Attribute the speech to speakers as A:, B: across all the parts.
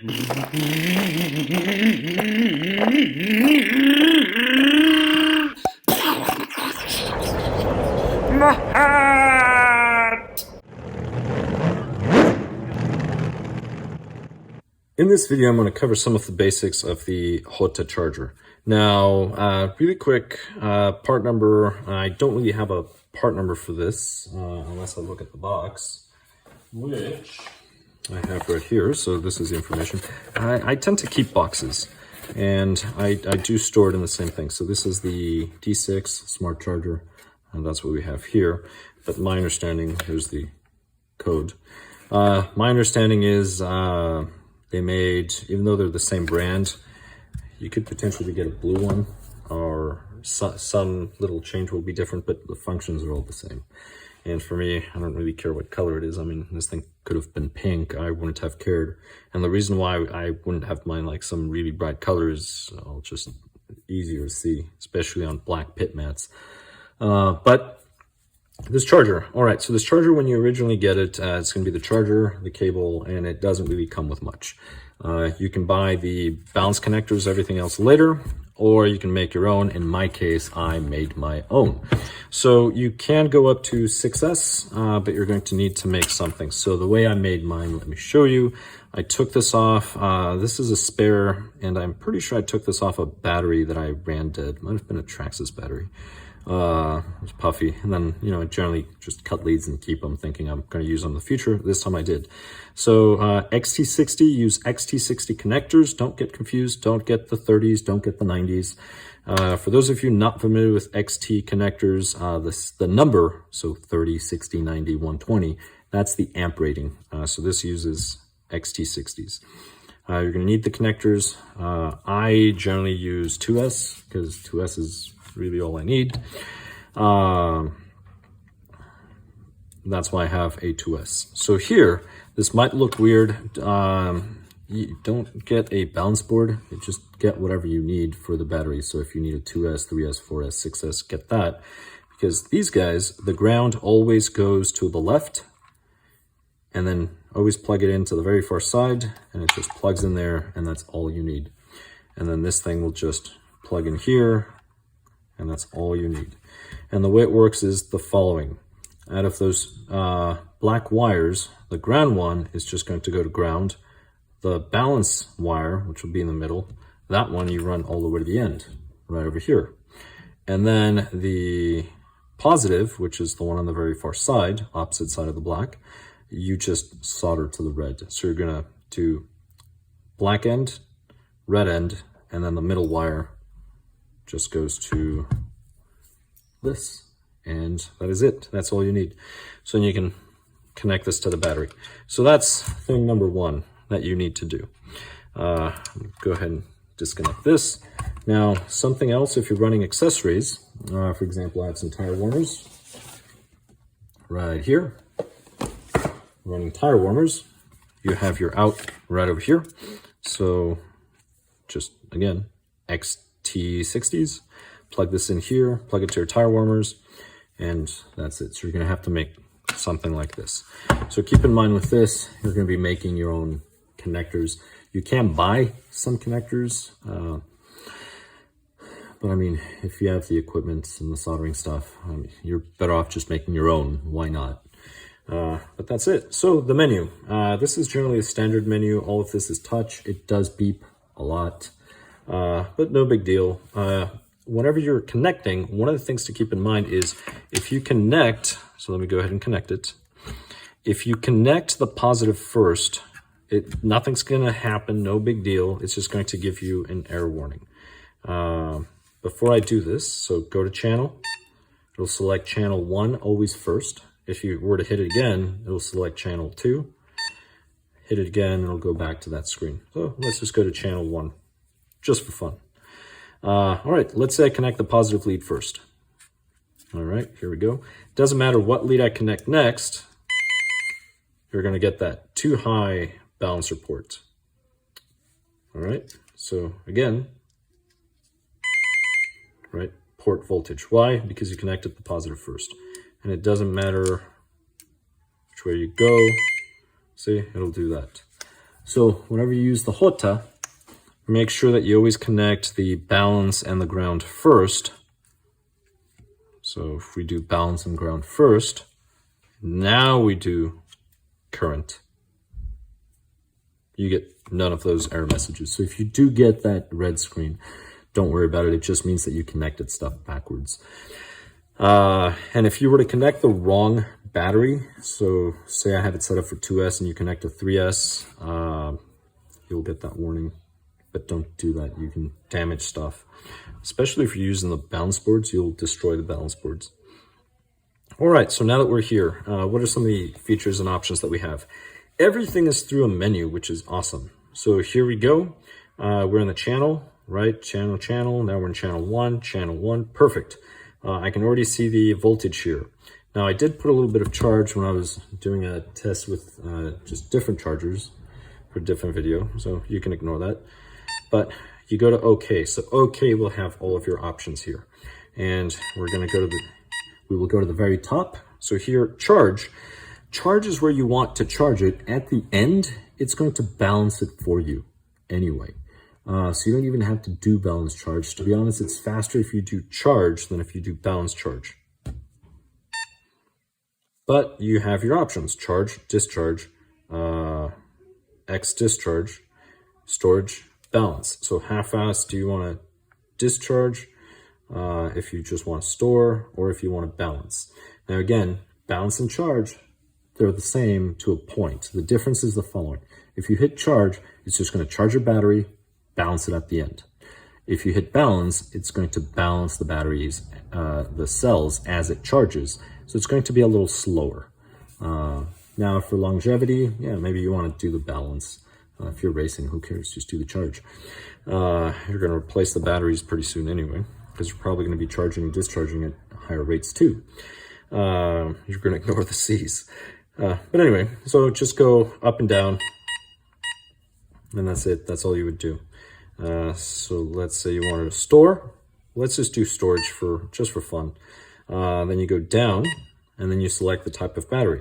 A: In this video, I'm going to cover some of the basics of the Hota charger. Now, really quick, part number, I don't really have a part number for this, unless I look at the box, which I have right here. So this is the information. I tend to keep boxes, and I do store it in the same thing. So this is the D6 smart charger, and that's what we have here. But my understanding, here's the code. My understanding is they made, even though they're the same brand, you could potentially get a blue one, or some little change will be different, but the functions are all the same. And for me, I don't really care what color it is. I mean, this thing could have been pink. I wouldn't have cared. And the reason why I wouldn't have mine like some really bright colors, just easier to see, especially on black pit mats. But this charger, all right, so this charger, when you originally get it, it's going to be the charger, the cable, and it doesn't really come with much. You can buy the balance connectors, everything else later, or you can make your own. In my case, I made my own. So you can go up to 6S, but you're going to need to make something. So the way I made mine, let me show you. I took this off. This is a spare, and I'm pretty sure I took this off a battery that I ran dead. Might have been a Traxxas battery. It was puffy, and then, you know, I generally just cut leads and keep them, thinking I'm going to use them in the future. This time I did. So XT60, use XT60 connectors. Don't get confused. Don't get the 30s. Don't get the 90s. For those of you not familiar with XT connectors, the number, so 30, 60, 90, 120, that's the amp rating. So this uses XT60s. You're going to need the connectors. I generally use 2S because 2S is really all I need. That's why I have a 2S. So here, this might look weird. You don't get a balance board. You just get whatever you need for the battery. So if you need a 2S, 3S, 4S, 6S, get that. Because these guys, the ground always goes to the left, and then always plug it into the very far side, and it just plugs in there, and that's all you need. And then this thing will just plug in here, and that's all you need. And the way it works is the following. Out of those black wires, the ground one is just going to go to ground. The balance wire, which will be in the middle, that one you run all the way to the end, right over here. And then the positive, which is the one on the very far side, opposite side of the black, you just solder to the red. So you're gonna do black end, red end, and then the middle wire just goes to this, and that is it. That's all you need. So you can connect this to the battery. So that's thing number one that you need to do. Go ahead and disconnect this. Now, something else, if you're running accessories, for example, I have some tire warmers right here. Running tire warmers, you have your out right over here. So just, again, XT60s, plug this in here, plug it to your tire warmers, and that's it. So you're gonna have to make something like this. So keep in mind with this, you're gonna be making your own connectors. You can buy some connectors, but I mean, if you have the equipment and the soldering stuff, you're better off just making your own. Why not? But that's it. So the menu, this is generally a standard menu. All of this is touch. It does beep a lot. But no big deal. Whenever you're connecting, one of the things to keep in mind is if you connect, so let me go ahead and connect it. If you connect the positive first, nothing's going to happen, no big deal. It's just going to give you an error warning. Before I do this, so go to channel. It'll select channel 1 always first. If you were to hit it again, it'll select channel 2. Hit it again, it'll go back to that screen. So let's just go to channel 1. Just for fun. All right, let's say I connect the positive lead first. All right, here we go. Doesn't matter what lead I connect next, you're gonna get that too high balancer port. All right, so again, right, port voltage. Why? Because you connected the positive first. And it doesn't matter which way you go. See, it'll do that. So whenever you use the Hota, make sure that you always connect the balance and the ground first. So if we do balance and ground first, now we do current, you get none of those error messages. So if you do get that red screen, don't worry about it. It just means that you connected stuff backwards. And if you were to connect the wrong battery, so say I have it set up for 2S and you connect a 3S, you'll get that warning. But don't do that. You can damage stuff. Especially if you're using the balance boards, you'll destroy the balance boards. All right, so now that we're here, what are some of the features and options that we have? Everything is through a menu, which is awesome. So here we go. We're in the channel, right? Channel. Now we're in channel 1, perfect. I can already see the voltage here. Now I did put a little bit of charge when I was doing a test with just different chargers for a different video, so you can ignore that. But you go to OK. So OK will have all of your options here. And we're going to go to we will go to the very top. So here, charge. Charge is where you want to charge it. At the end, it's going to balance it for you anyway. So you don't even have to do balance charge. To be honest, it's faster if you do charge than if you do balance charge. But you have your options: charge, discharge, X discharge, storage, balance. So how fast do you want to discharge, if you just want to store, or if you want to balance? Now again, balance and charge, they're the same to a point. The difference is the following. If you hit charge, it's just going to charge your battery, balance it at the end. If you hit balance, it's going to balance the batteries, the cells as it charges. So it's going to be a little slower. Now for longevity, yeah, maybe you want to do the balance. If you're racing, who cares? Just do the charge. You're going to replace the batteries pretty soon anyway, because you're probably going to be charging and discharging at higher rates too. You're going to ignore the C's. But anyway, so just go up and down, and that's it. That's all you would do. So let's say you wanted to store. Let's just do storage just for fun. Then you go down, and then you select the type of battery.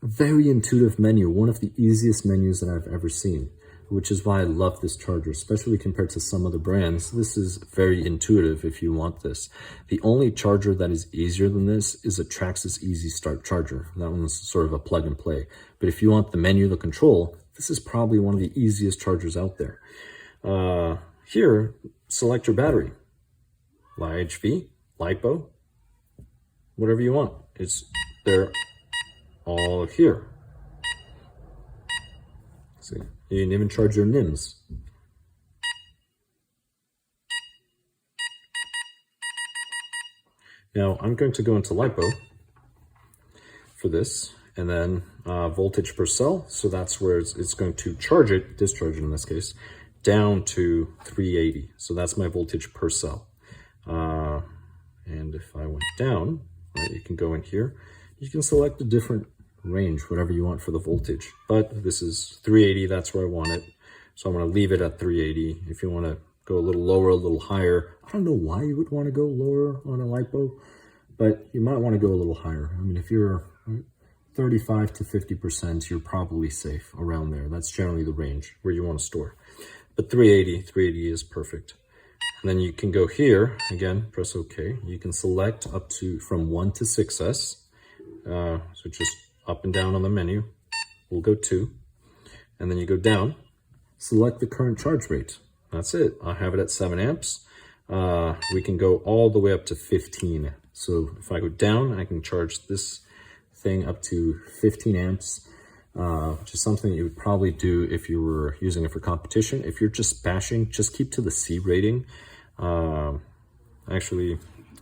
A: Very intuitive menu, one of the easiest menus that I've ever seen, which is why I love this charger, especially compared to some other brands. This is very intuitive if you want this. The only charger that is easier than this is a Traxxas Easy Start charger. That one's sort of a plug and play. But if you want the menu, the control, this is probably one of the easiest chargers out there. Here, select your battery. LiHV, LiPo, whatever you want. They're all here. See, you can even charge your NIMS. Now I'm going to go into LiPo for this, and then voltage per cell. So that's where it's going to charge it, discharge it in this case, down to 380. So that's my voltage per cell. And if I went down, right, you can go in here. You can select a different range, whatever you want for the voltage. But this is 380, that's where I want it. So I'm going to leave it at 380. If you want to go a little lower, a little higher, I don't know why you would want to go lower on a LiPo, but you might want to go a little higher. I mean, if you're 35 to 50%, you're probably safe around there. That's generally the range where you want to store. But 380 is perfect. And then you can go here, again, press OK. You can select up to from 1 to 6S. So just up and down on the menu. We'll go 2. And then you go down, select the current charge rate. That's it. I have it at 7 amps. We can go all the way up to 15. So if I go down, I can charge this thing up to 15 amps, which is something you would probably do if you were using it for competition. If you're just bashing, just keep to the C rating. Actually,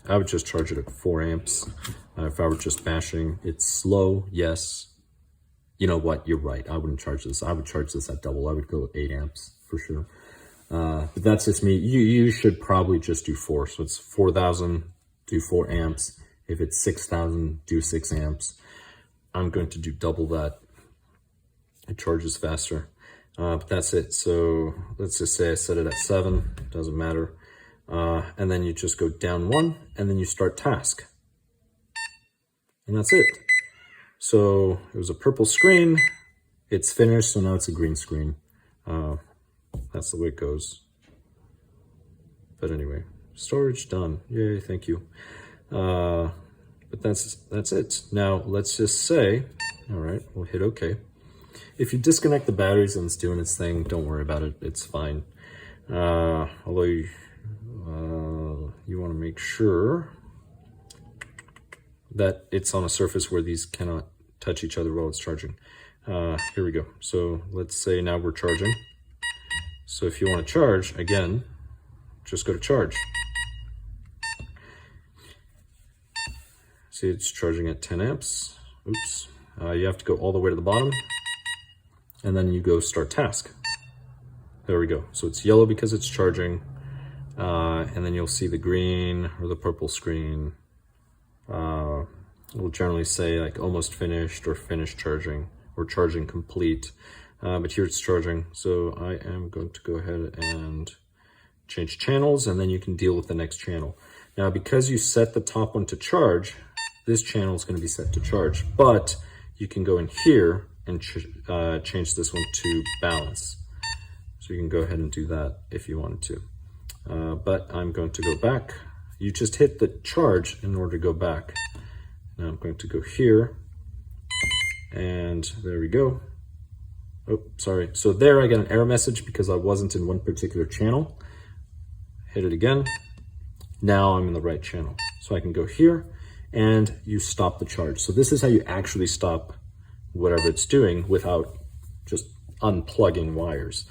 A: I would just charge it at 4 amps. If I were just bashing, it's slow, yes. You know what, you're right, I wouldn't charge this. I would charge this at double. I would go 8 amps for sure. But that's just me. You should probably just do 4. So it's 4,000, do 4 amps. If it's 6,000, do 6 amps. I'm going to do double that. It charges faster. But that's it. So let's just say I set it at 7, doesn't matter. And then you just go down 1, and then you start task. And that's it. So it was a purple screen. It's finished, so now it's a green screen. That's the way it goes. But anyway, storage done. Yay, thank you. But that's it. Now let's just say, all right, we'll hit OK. If you disconnect the batteries and it's doing its thing, don't worry about it. It's fine. Although you want to make sure that it's on a surface where these cannot touch each other while it's charging. Here we go. So let's say now we're charging. So if you want to charge, again, just go to charge. See, it's charging at 10 amps. Oops. You have to go all the way to the bottom, and then you go start task. There we go. So it's yellow because it's charging, and then you'll see the green or the purple screen. We'll generally say like almost finished or finished charging or charging complete. But here it's charging. So I am going to go ahead and change channels, and then you can deal with the next channel. Now, because you set the top one to charge, this channel is going to be set to charge, but you can go in here and change this one to balance. So you can go ahead and do that if you wanted to. But I'm going to go back. You just hit the charge in order to go back. Now I'm going to go here, and there we go. Oh, sorry. So there I got an error message because I wasn't in one particular channel. Hit it again. Now I'm in the right channel. So I can go here, and you stop the charge. So this is how you actually stop whatever it's doing without just unplugging wires.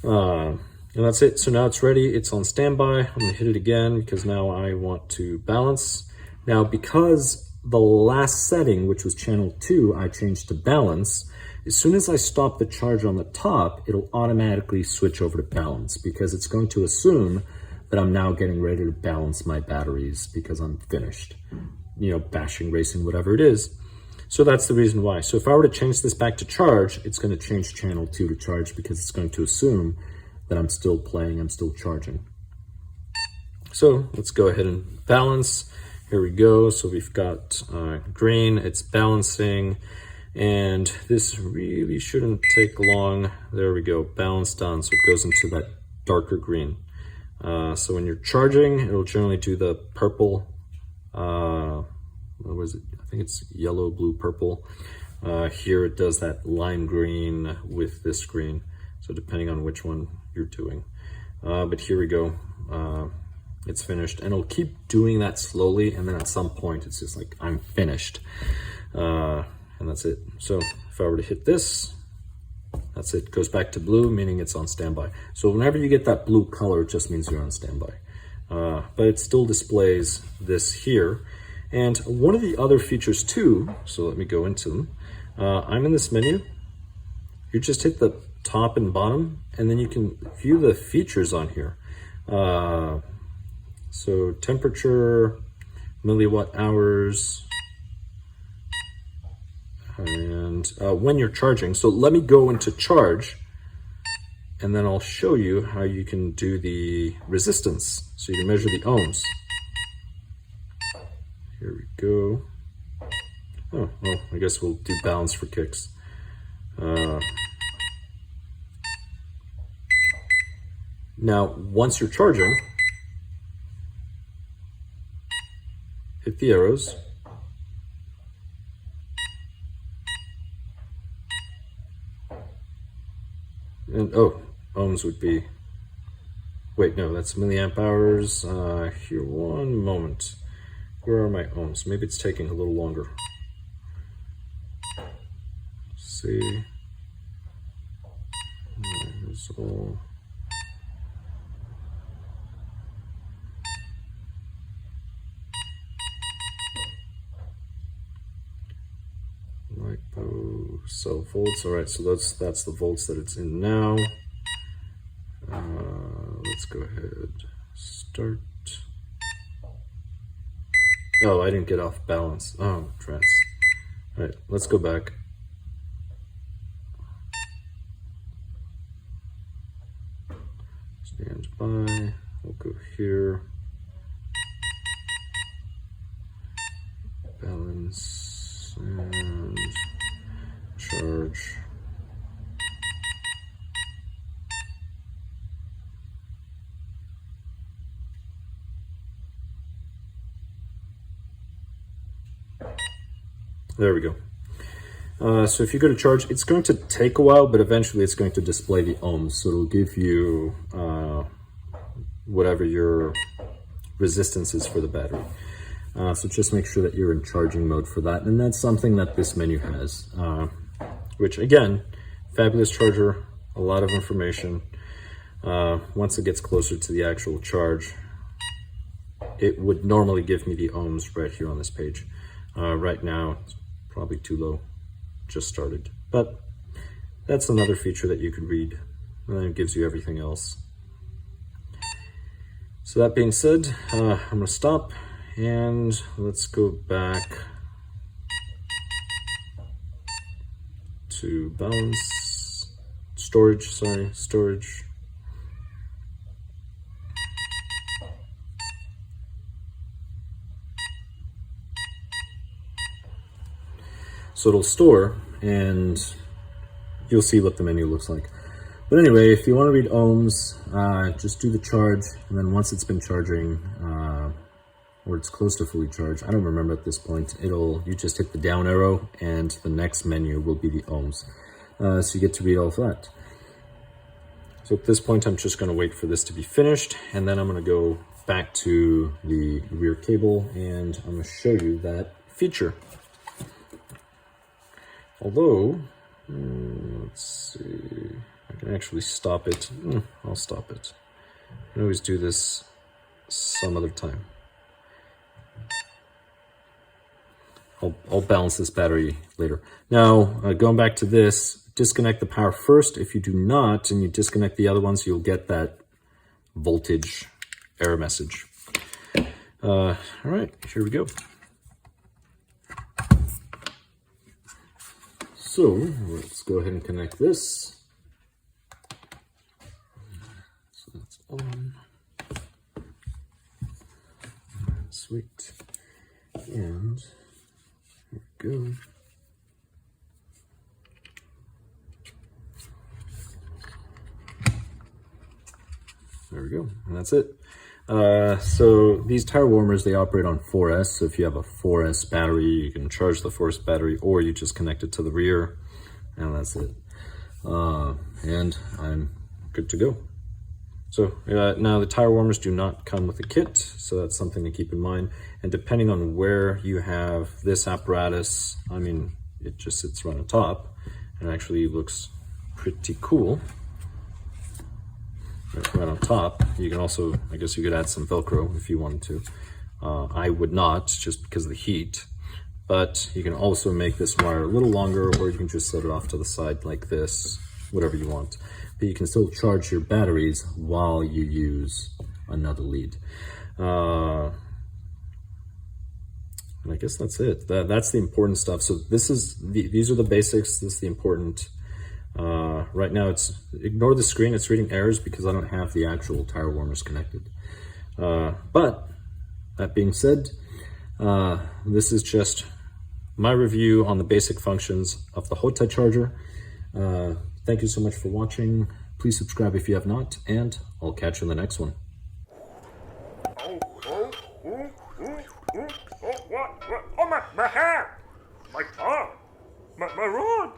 A: And that's it. So now it's ready. It's on standby. I'm going to hit it again because now I want to balance. Now, because the last setting, which was channel 2, I changed to balance, as soon as I stop the charge on the top, it'll automatically switch over to balance because it's going to assume that I'm now getting ready to balance my batteries because I'm finished, you know, bashing, racing, whatever it is. So that's the reason why. So if I were to change this back to charge, it's going to change channel 2 to charge because it's going to assume that I'm still playing, I'm still charging. So let's go ahead and balance. Here we go. So we've got green, it's balancing, and this really shouldn't take long. There we go, balance done. So it goes into that darker green. So when you're charging, it'll generally do the purple, what was it? I think it's yellow, blue, purple. Here it does that lime green with this green. So depending on which one you're doing. But here we go. It's finished, and it'll keep doing that slowly, and then at some point it's just like, I'm finished. And that's it. So if I were to hit this, that's it. It goes back to blue, meaning it's on standby. So whenever you get that blue color, it just means you're on standby. But it still displays this here. And one of the other features too, so let me go into them. I'm in this menu. You just hit the top and bottom, and then you can view the features on here. So temperature, milliwatt hours, and when you're charging. So let me go into charge, and then I'll show you how you can do the resistance. So you can measure the ohms. Here we go. Oh, well, I guess we'll do balance for kicks. Now, once you're charging, hit the arrows. And, oh, ohms would be, wait, no, that's milliamp hours. Here, one moment. Where are my ohms? Maybe it's taking a little longer. Let's see. Here's all. So volts, all right, so that's the volts that it's in now. Let's go ahead, start. Oh, I didn't get off balance. Oh, trans. All right, let's go back. Stand by, we'll go here. Balance and charge. There we go. So if you go to charge, it's going to take a while, but eventually it's going to display the ohms. So it'll give you whatever your resistance is for the battery. So just make sure that you're in charging mode for that. And that's something that this menu has, which again, fabulous charger, a lot of information. Once it gets closer to the actual charge, it would normally give me the ohms right here on this page. Right now, it's probably too low, just started. But that's another feature that you could read, and then it gives you everything else. So that being said, I'm gonna stop and let's go back to balance, storage. So it'll store and you'll see what the menu looks like. But anyway, if you want to read ohms, just do the charge, and then once it's been charging, or it's close to fully charged, I don't remember at this point, you just hit the down arrow and the next menu will be the ohms. So you get to read all of that. So at this point, I'm just going to wait for this to be finished, and then I'm going to go back to the rear cable and I'm going to show you that feature. Although, let's see, I can actually stop it. I'll stop it. I can always do this some other time. I'll balance this battery later. Now, going back to this, disconnect the power first. If you do not, and you disconnect the other ones, you'll get that voltage error message. All right, here we go. So let's go ahead and connect this. So that's on. Sweet. And here we go. There we go, and that's it. So these tire warmers, they operate on 4S. So if you have a 4S battery, you can charge the 4S battery, or you just connect it to the rear, and that's it. And I'm good to go. So now the tire warmers do not come with a kit, so that's something to keep in mind. And depending on where you have this apparatus, I mean, it just sits right on top and actually looks pretty cool. Right on top. You can also, I guess you could add some Velcro if you wanted to. I would not, just because of the heat, but you can also make this wire a little longer, or you can just set it off to the side like this, whatever you want. But you can still charge your batteries while you use another lead. And I guess that's it. That's the important stuff. So these are the basics. This is the important. Right now ignore the screen, it's reading errors because I don't have the actual tire warmers connected. But that being said, this is just my review on the basic functions of the Hota charger. Thank you so much for watching. Please subscribe if you have not, and I'll catch you in the next one.
B: What? Oh, my hair! My tongue! My rod!